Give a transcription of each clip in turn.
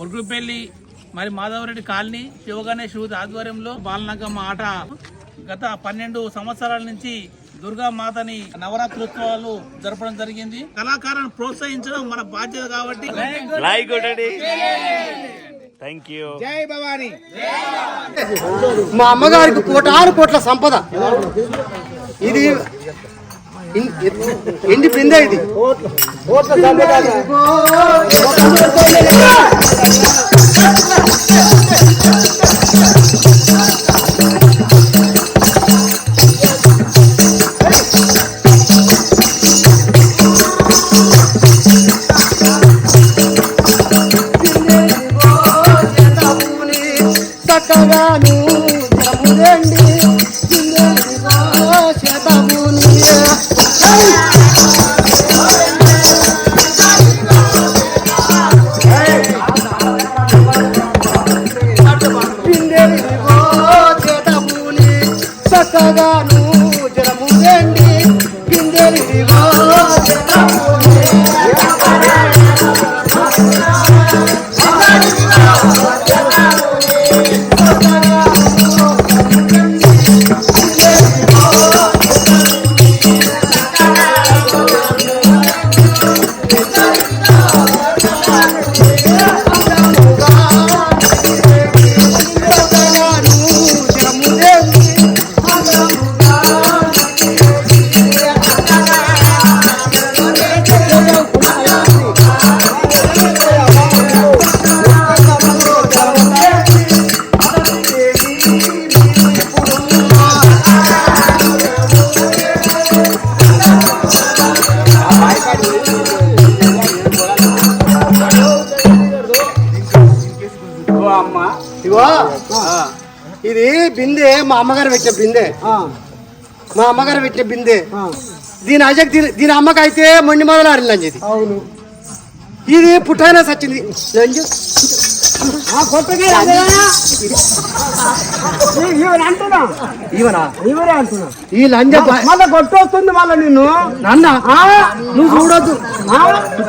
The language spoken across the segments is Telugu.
ఉరుగుపల్లి మరి మాధవరెడ్డి కాలనీ శివగణేష్ యూత్ ఆధ్వర్యంలో బాలనగమ్మ ఆట గత 12 సంవత్సరాల నుంచి దుర్గామాతని నవరాత్రోత్సవాలు జరపడం జరిగింది. కళాకారులను ప్రోత్సహించడం మన బాధ్యత కాబట్టి జై భవాని. మా అమ్మగారికి కోట్ల సంపద. ఇది ఎండి పిందే ఇది. ఇది బిందె మా అమ్మగారు పెట్టిన బిందె. దీని అమ్మకి అయితే మొండి మొదలు ఆడింది. అవును, ఇది పుట్టగానే సచ్చింది. ఈ లంజ మళ్ళీ కొట్టొస్తుంది. మళ్ళీ నిన్ను నాన్న నువ్వు చూడొద్దు,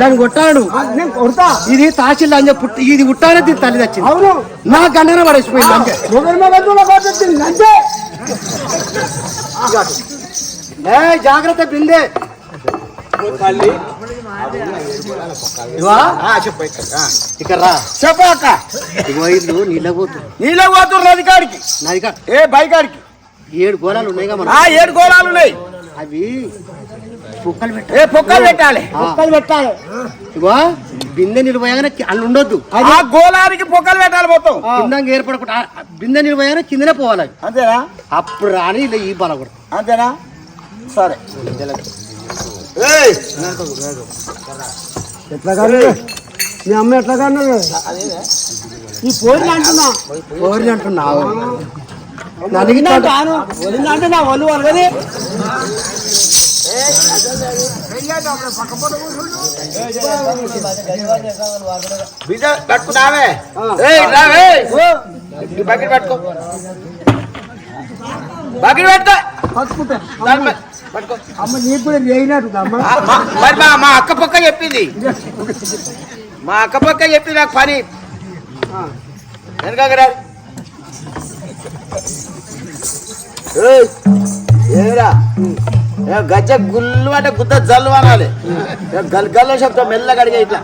దాన్ని కొట్టాడు. ఇది తహసీల్ లంజ ఇది పుట్టానే దీని తల్లి వచ్చింది. అవును, నా గంటనే పడేసిపోయింది. జాగ్రత్త బిందే. నీళ్ళ పోతురు నదికాడికి. ఏ బైకాడికి 7 గోళాలు ఉన్నాయి. 7 గోళాలు ఉన్నాయి. అవి పొక్కలు పెట్టాలి. ఇగో బిందె నిలబోయాగానే అల్లు ఉండొద్దు. ఆ గోళానికి పొక్కలు పెట్టాలి. మొత్తం కింద ఏర్పడకుండా బిందె నిలబోయాగానే కిందనే పోవాలి. అంతేనా? అప్పుడు రాని ఇలా ఈ బల కూడా. అంతేనా? సరే. ఎట్లా కాదు మీ అమ్మ ఎట్లా కాదు ఈ పోరిని అంటున్నావు అంటే నా ఒళ్ళు వరగది. పట్టుకున్నావే బకెట్ పట్టుకో. బకెట్ పట్టుకో. అమ్మ నీకు కూడా చేయనట్టు మరి మా అక్క పక్క చెప్పింది. నాకు పని వెనకరా. ఏరా గజ్జ గుళ్ళు అంటే గుద్ద జల్లు అనాలి. గల్లో చెప్తా మెల్లగా అడిగా ఇట్లా.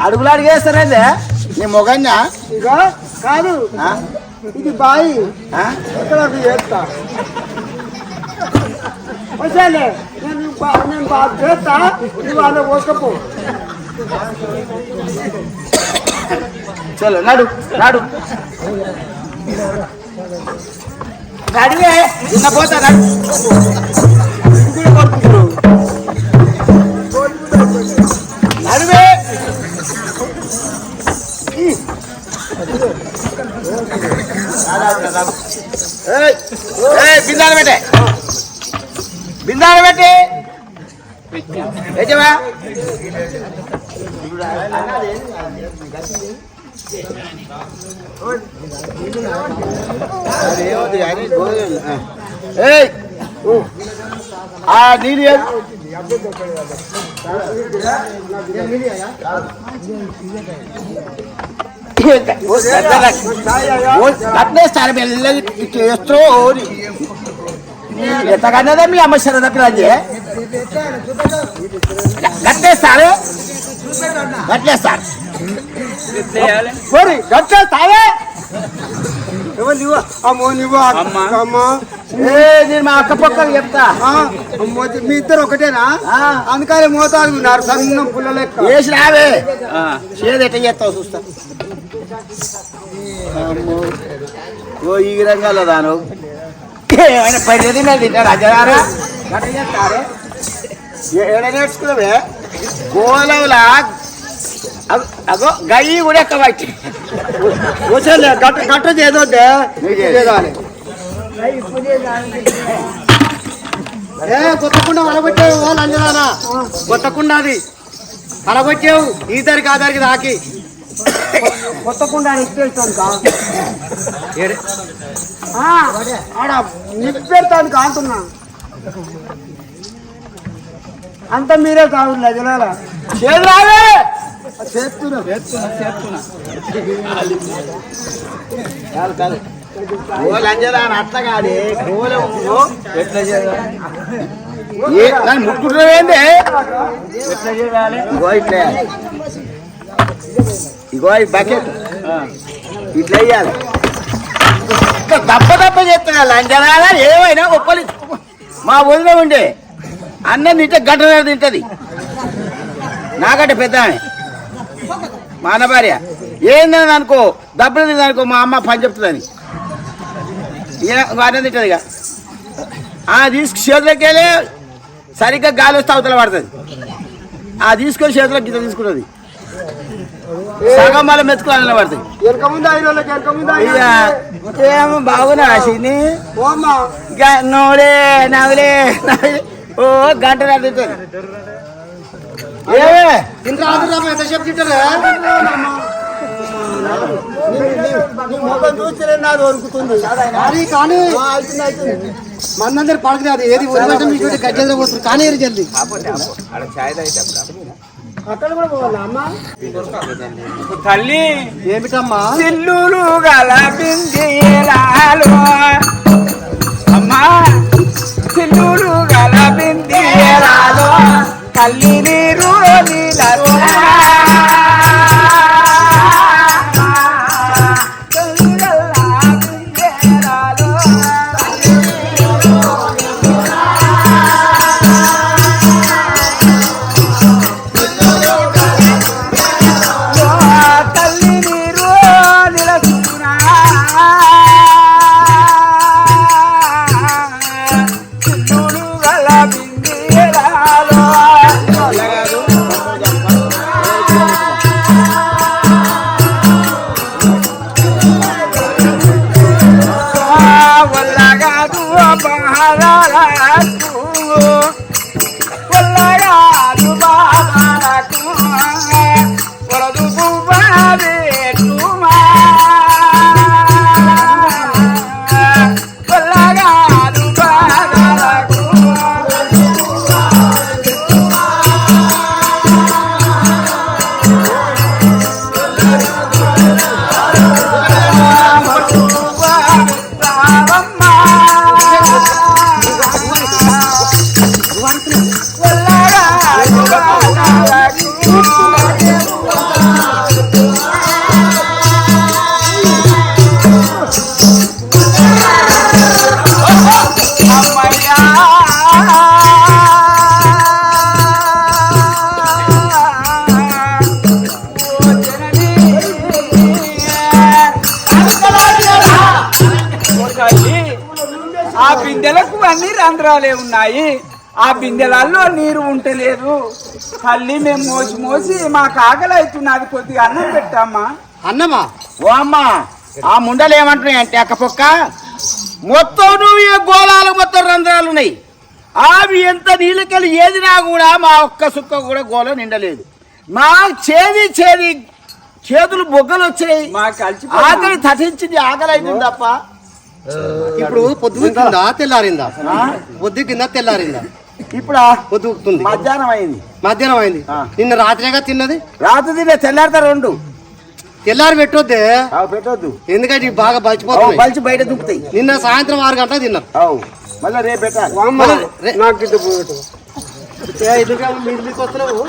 అడుగులు అడిగేస్తారండి నీ మొగన్నా. ఇక కాదు, ఇది బాయి ఎక్కడ చేస్తా. వచ్చాలే నేను బాగా చేస్తా. నువ్వు వాళ్ళ పోకపో. చలో నాడు అడిగే నిన్న పోతా. నడువే బిందాలు పెట్టి ఏజమా నీళ్ళు కట్టేస్తారు మెల్లగా చేస్తూ ఎంతకన్నదే మీ అమ్మ శర దగ్గర కట్టేస్తారు కట్టేస్తారు కట్టేస్తావే నేను మా అక్క పక్కన చెప్తా మీ ఇద్దరు ఒకటేనా అందుకని మోతాదు ఉన్నారు సన్నం పుల్లలు వేసి రావే చేదు ఎట్ట చేస్తావు చూస్తా ఓ ఈ రంగాల్లో దాను ఏమైనా 10 దినాలు తింటాడు అజరారా గట్ట చేస్తారే ఏడ నేర్చుకున్నావే గోలవులా అగో గయ్యి కూడా ఎక్క బట్టి వచ్చే గట్ట చేదొద్దే కొత్తకుండా అలగొట్టావు వాళ్ళు అంజనానా కొత్తకుండా అది అలగొచ్చావు ఈతరికి ఆధారికి దాకి కొత్తకుండా ఇచ్చేస్తాను ఆడ నిప్పెడతాను కాంటున్నా అంత మీరే కావులే జనాల చేదురావే చేస్తున్నా అట్లా కాదు ఎట్లా ముట్టుకుంటున్నావేంది ఇగో ఇట్లా ఇగో ఈ బకెట్ ఇట్లా వేయాలి దప్ప చేస్తున్నా లంజనాలా ఏమైనా ఒప్పలి మా వదిన ఉండే అన్నం తింటే గంట తింటది నాకంటే పెద్ద ఆమె మా అన్న భార్య ఏందని అనుకో దెబ్బలు తిందనుకో మా అమ్మ పని చెప్తుందని అన్నం తింటది ఇక తీసుకు చేతులకి వెళ్ళి సరిగ్గా గాలి వస్తే అవతల పడుతుంది తీసుకొని చేతిలో గిత తీసుకుంటుంది సగం మళ్ళీ మెతుకులు పడుతుంది ఏమో బాగున్నా ఆశని నోడే నవ్వులే ఓ గంట తింటుంది ఎంతసేపు తింటారా చూస్తే నాది వరుకుతుంది కానీ మనందరు పడకరాదు ఏది వరకటం మీకు గజ్జలు పోతుంది కానీ జల్ది అక్కడ కూడా పోవాలా అమ్మ తల్లి ఏమిటమ్మా సిల్లులు గల బిందిలాలో అమ్మా సిల్లులు గల బిందిలాలో తల్లి నీరు నీళ్ళలో ఆ బిందెలకు అన్ని రంధ్రాలే ఉన్నాయి ఆ బిందెలలో నీరు ఉంటలేదు తల్లి మేము మోసి మోసి మాకు ఆకలి అవుతున్నది కొద్దిగా అన్నం పెట్టామ్మా అన్నమా ఓ అమ్మ ఆ ముండలు ఏమంటున్నాయి అంటే అక్కపొక్క మొత్తం నువ్వు గోళాలు మొత్తం రంధ్రాలు ఉన్నాయి అవి ఎంత నీళ్ళకెళ్ళి ఏదినా కూడా మా ఒక్క సుక్క కూడా గోళ నిండలేదు మా చేతులు బొగ్గలు వచ్చాయి మా కలిసి ఆకలి తటించింది ఆకలి అవుతుంది తప్ప ఇప్పుడు పొద్దు కింద తెల్లారిందా? పొద్దు కింద తెల్లారిందా? ఇప్పుడు పొద్దుతుంది, మధ్యాహ్నం అయింది. మధ్యాహ్నం అయింది. నిన్న రాత్రిగా తిన్నది? రాత్రి తినే తెల్లారితే 2 తెల్లారి పెట్టొద్దే, పెట్టొద్దు. ఎందుకంటే ఇవి బాగా బలిచిపోతాయి, బలిచి బయట దుక్కుతాయి. నిన్న సాయంత్రం 6 గంటలకు తిన్నారు. మళ్ళీ రేపు పెట్టాలి. మీరు మీకు వస్తున్నావు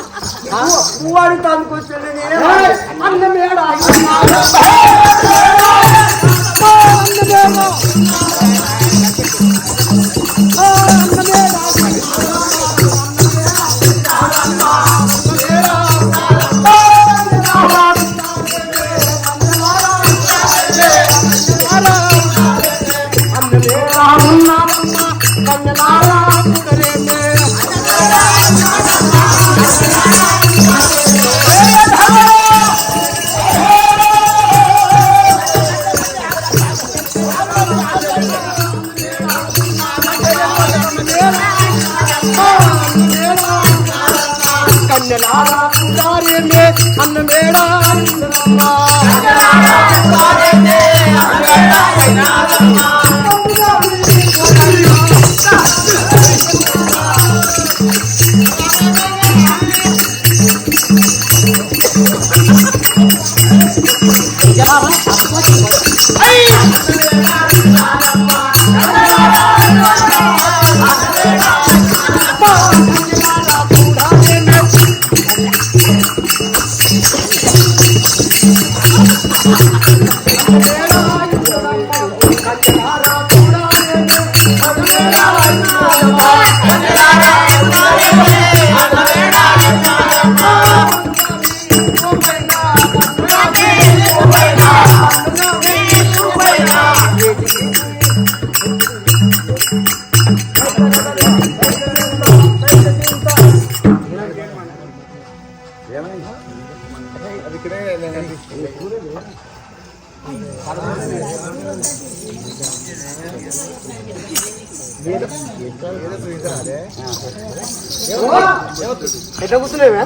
ఎట్లా కూర్చున్నావా?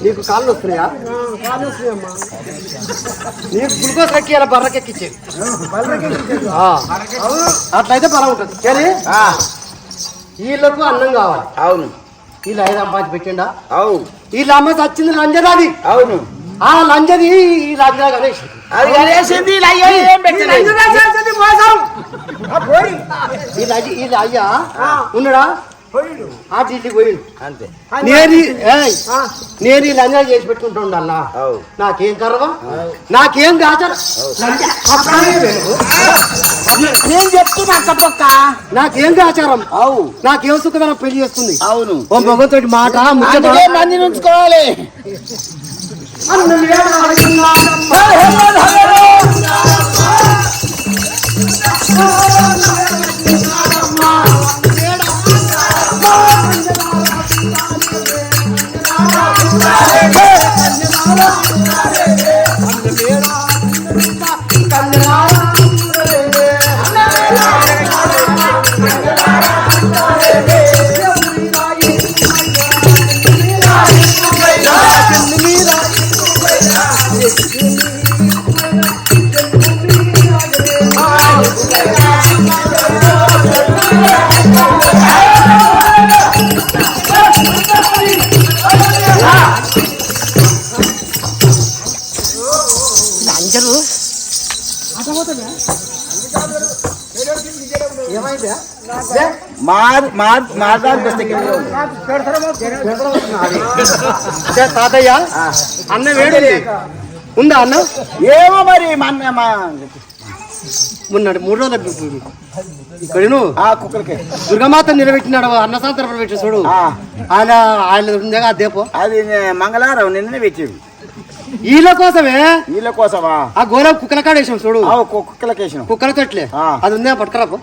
నీకు కాళ్ళు వస్తున్నాయా? నీకు గ్లూకోజ్ ఎక్కియాల బర్రకెక్కిచ్చే అట్లయితే బలం ఉంటుంది. కానీ వీళ్ళకు అన్నం కావాలి. అవును. వీళ్ళు 5 సంపాదించి పెట్టిండా? అవును. వీళ్ళ అమ్మ చచ్చింది లంజదాది. అవును. ఆ లంజది ఈ రాజుగా గణేష్ అది కలిసింది. వీళ్ళ అయ్యా ఉన్నాడా? ఆ ఢిల్లీ పోయిండు అంతే. నేను ఈ లంజా చేసి పెట్టుకుంటుండల్లా. నాకేం కర్వ, నాకేం దాచారు, నేను చెప్తున్నా అక్క. నాకేం ఆచారం, నాకేం సుఖదనం పెళ్లి చేసుకుంది. అవును. ఓ భగవంతుడి మాట మంది ఉంచుకోవాలి. తాతయ్య అన్నం వేడి ఉందా? అన్నం ఏమో మరి మొన్నటి 3 రోజులు ఇక్కడ కుక్కలకి దుర్గమాత నిలబెట్టినాడు. అన్నసాంతరం పెట్టి చూడు. ఆయన ఉందేగా అదేపో. అది మంగళవారం నిన్ననే పెట్టాడు. వీళ్ళ కోసమే. వీళ్ళ కోసమా? ఆ గోళం కుక్కల కాడ వేసాం చూడు. కుక్కలకేసాం. కుక్కల తొట్లే అది ఉందే పట్టుకరాపో.